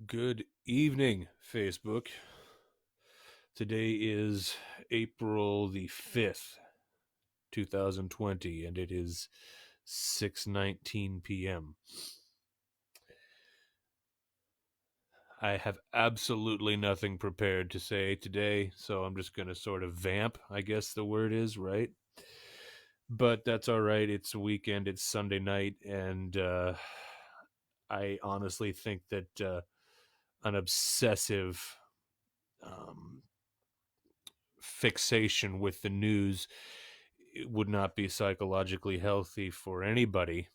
Good evening, Facebook. Today is April the 5th, 2020, and it is 6:19 p.m. I have absolutely nothing prepared to say today, so I'm just going to sort of vamp, I guess the word is, right? But that's all right. It's a weekend, it's Sunday night, and I honestly think that an obsessive um, fixation with the news would not be psychologically healthy for anybody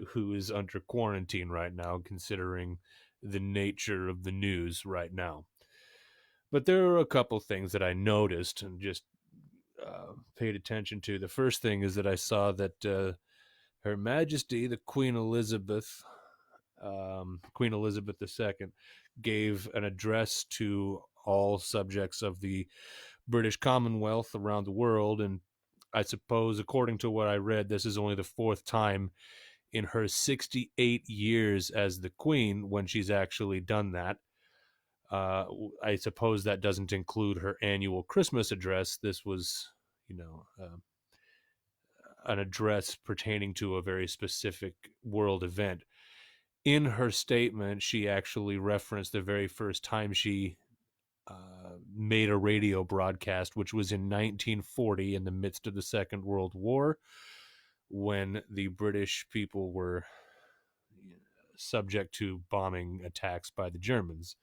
who is under quarantine right now, considering the nature of the news right now. But there are a couple things that I noticed and just paid attention to. The first thing is that I saw that Her Majesty, the Queen Elizabeth II, gave an address to all subjects of the British Commonwealth around the world. And I suppose, according to what I read, this is only the fourth time in her 68 years as the Queen when she's actually done that. Uh, I suppose that doesn't include her annual Christmas address. This was, an address pertaining to a very specific world event. In her statement, she actually referenced the very first time she made a radio broadcast, which was in 1940 in the midst of the Second World War, when the British people were subject to bombing attacks by the Germans.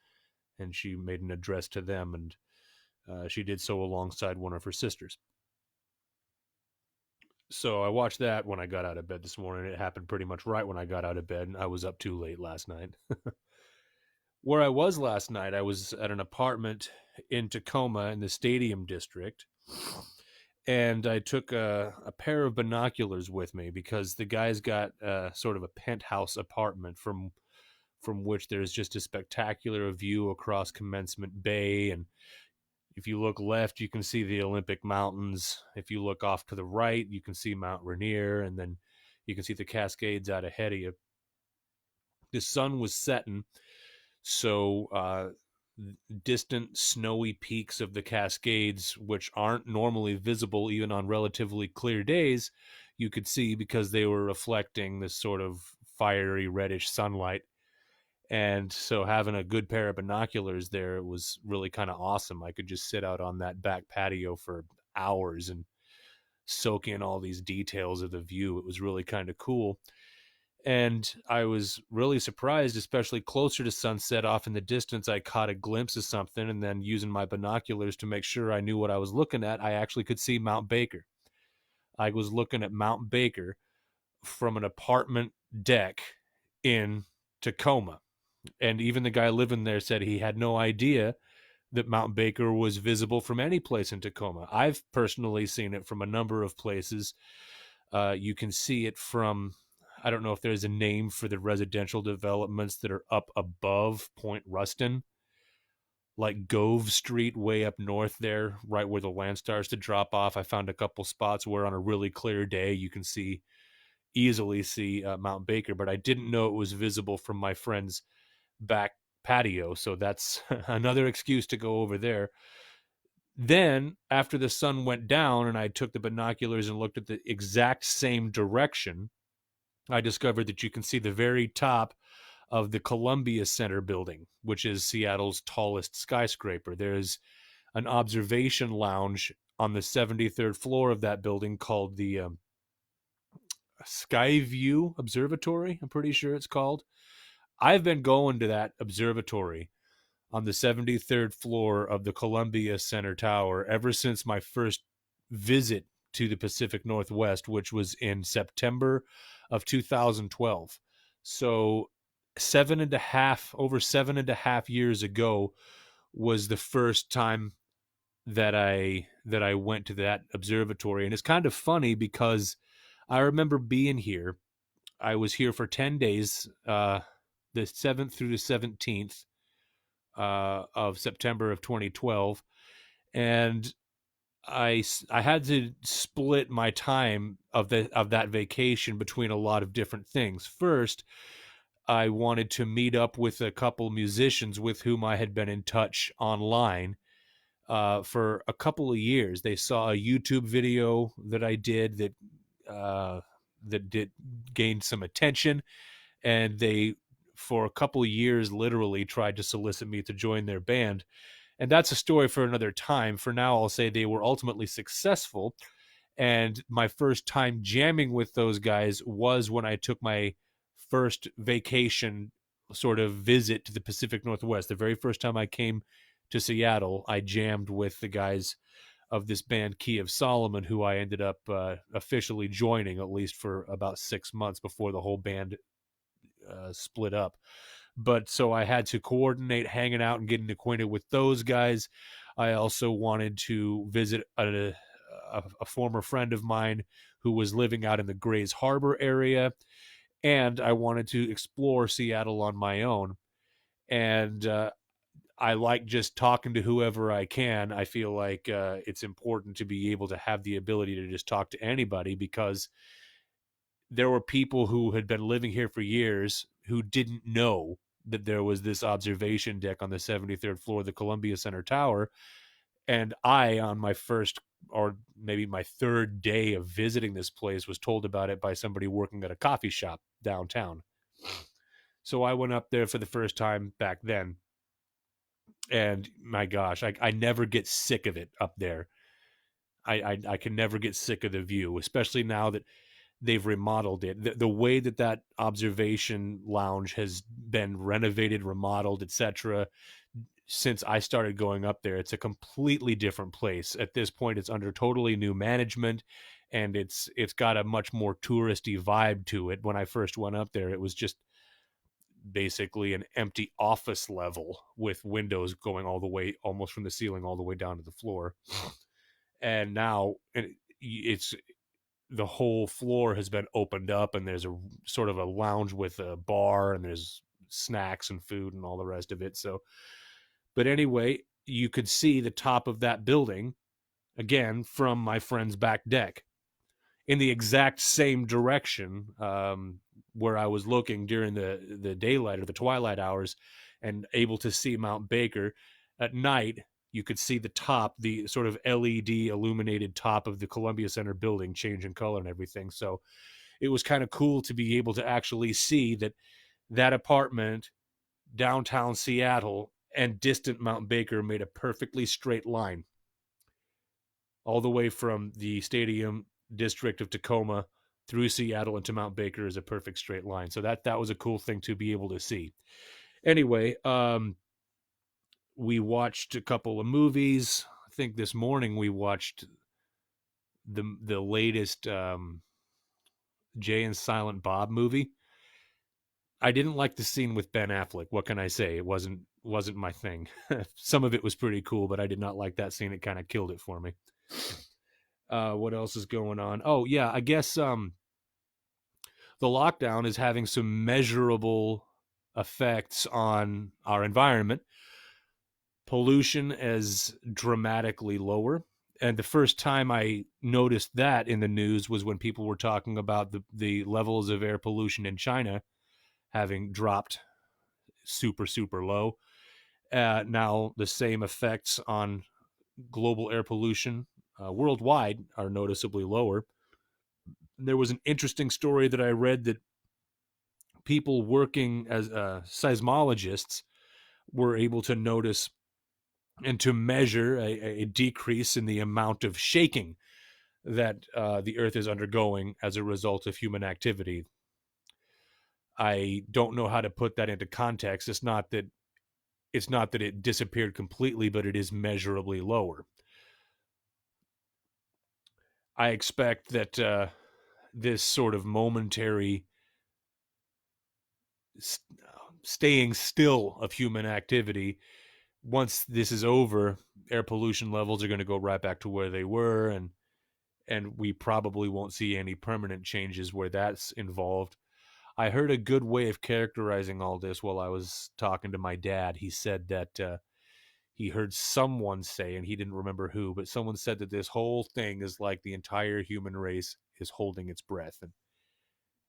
And she made an address to them, and she did so alongside one of her sisters. So I watched that when I got out of bed this morning. It happened pretty much right when I got out of bed, and I was up too late last night. Where I was last night, I was at an apartment in Tacoma in the Stadium District, and I took a pair of binoculars with me because the guy's got sort of a penthouse apartment from which there's just a spectacular view across Commencement Bay. And if you look left, you can see the Olympic Mountains. If you look off to the right, you can see Mount Rainier, and then you can see the Cascades out ahead of you. The sun was setting, so distant snowy peaks of the Cascades, which aren't normally visible even on relatively clear days, you could see because they were reflecting this sort of fiery reddish sunlight. And so having a good pair of binoculars there was really kind of awesome. I could just sit out on that back patio for hours and soak in all these details of the view. It was really kind of cool. And I was really surprised, especially closer to sunset, off in the distance. I caught a glimpse of something, and then using my binoculars to make sure I knew what I was looking at, I actually could see Mount Baker. I was looking at Mount Baker from an apartment deck in Tacoma. And even the guy living there said he had no idea that Mount Baker was visible from any place in Tacoma. I've personally seen it from a number of places. You can see it from, I don't know if there's a name for the residential developments that are up above Point Ruston, like Gove Street way up north there, right where the land starts to drop off. I found a couple spots where on a really clear day you can easily see Mount Baker, but I didn't know it was visible from my friend's back patio. So that's another excuse to go over there. Then, after the sun went down and I took the binoculars and looked at the exact same direction, I discovered that you can see the very top of the Columbia Center building, which is Seattle's tallest skyscraper. There's an observation lounge on the 73rd floor of that building called the Skyview Observatory, I'm pretty sure it's called. I've been going to that observatory on the 73rd floor of the Columbia Center Tower ever since my first visit to the Pacific Northwest, which was in September of 2012. So over 7.5 years ago was the first time that I went to that observatory. And it's kind of funny because I remember being here. I was here for 10 days, the 7th through the 17th of September of 2012, and I had to split my time of that vacation between a lot of different things. First, I wanted to meet up with a couple musicians with whom I had been in touch online for a couple of years. They saw a YouTube video that I did uh, that did gained some attention, and they, for a couple of years, literally tried to solicit me to join their band. And that's a story for another time. For now, I'll say they were ultimately successful. And my first time jamming with those guys was when I took my first vacation sort of visit to the Pacific Northwest. The very first time I came to Seattle, I jammed with the guys of this band Key of Solomon, who I ended up officially joining, at least for about 6 months before the whole band split up. But so I had to coordinate hanging out and getting acquainted with those guys. I also wanted to visit a former friend of mine who was living out in the Grays Harbor area, and I wanted to explore Seattle on my own. And I like just talking to whoever I can. I feel like it's important to be able to have the ability to just talk to anybody, because there were people who had been living here for years who didn't know that there was this observation deck on the 73rd floor of the Columbia Center Tower. And I, on my first or maybe my third day of visiting this place, was told about it by somebody working at a coffee shop downtown. So I went up there for the first time back then. And my gosh, I never get sick of it up there. I can never get sick of the view, especially now that they've remodeled it. The way that that observation lounge has been renovated, remodeled, etc. Since I started going up there, it's a completely different place. At this point, it's under totally new management, and it's got a much more touristy vibe to it. When I first went up there, it was just basically an empty office level with windows going all the way, almost from the ceiling all the way down to the floor. And now it's the whole floor has been opened up, and there's a sort of a lounge with a bar, and there's snacks and food and all the rest of it. So, but anyway, you could see the top of that building again from my friend's back deck in the exact same direction where I was looking during the daylight or the twilight hours, and able to see Mount Baker. At night, you could see the top, the sort of LED illuminated top of the Columbia Center building change in color and everything. So it was kind of cool to be able to actually see that that apartment, downtown Seattle, and distant Mount Baker made a perfectly straight line all the way from the stadium district of Tacoma through Seattle into Mount Baker is a perfect straight line. So that was a cool thing to be able to see. Anyway, we watched a couple of movies. I think this morning we watched the latest Jay and Silent Bob movie. I didn't like the scene with Ben Affleck. What can I say? It wasn't my thing. Some of it was pretty cool, but I did not like that scene. It kind of killed it for me. What else is going on? Oh yeah, I guess the lockdown is having some measurable effects on our environment. Pollution is dramatically lower. And the first time I noticed that in the news was when people were talking about the levels of air pollution in China having dropped super, super low. Now, the same effects on global air pollution worldwide are noticeably lower. There was an interesting story that I read that people working as seismologists were able to notice and to measure a decrease in the amount of shaking that the Earth is undergoing as a result of human activity. I don't know how to put that into context. It's not that it disappeared completely, but it is measurably lower. I expect that this sort of momentary staying still of human activity, once this is over, air pollution levels are going to go right back to where they were, and we probably won't see any permanent changes where that's involved. I heard a good way of characterizing all this while I was talking to my dad. He said that he heard someone say, and he didn't remember who, but someone said that this whole thing is like the entire human race is holding its breath. And,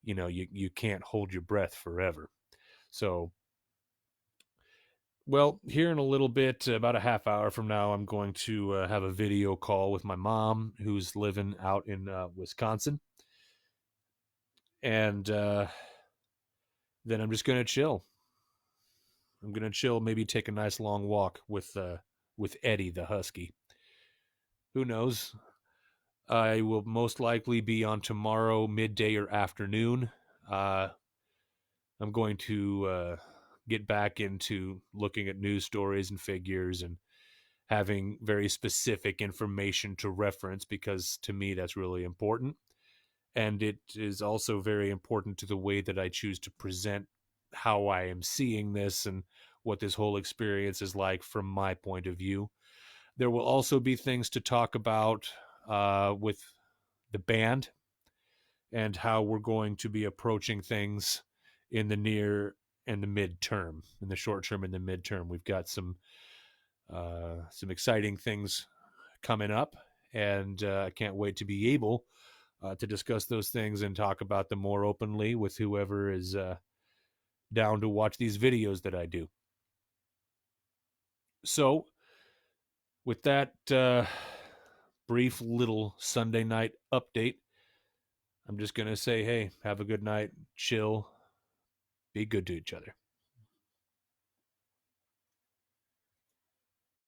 you can't hold your breath forever. So, well, here in a little bit, about a half hour from now, I'm going to have a video call with my mom, who's living out in Wisconsin, and then I'm just gonna chill. I'm gonna chill, maybe take a nice long walk with Eddie the husky. Who knows? I will most likely be on tomorrow midday or afternoon. Uh, I'm going to get back into looking at news stories and figures and having very specific information to reference, because to me that's really important. And it is also very important to the way that I choose to present how I am seeing this and what this whole experience is like from my point of view. There will also be things to talk about with the band and how we're going to be approaching things in the near and the midterm, in the short term and the midterm. We've got some exciting things coming up, and I can't wait to be able to discuss those things and talk about them more openly with whoever is down to watch these videos that I do. So, with that brief little Sunday night update, I'm just going to say, hey, have a good night, chill, be good to each other.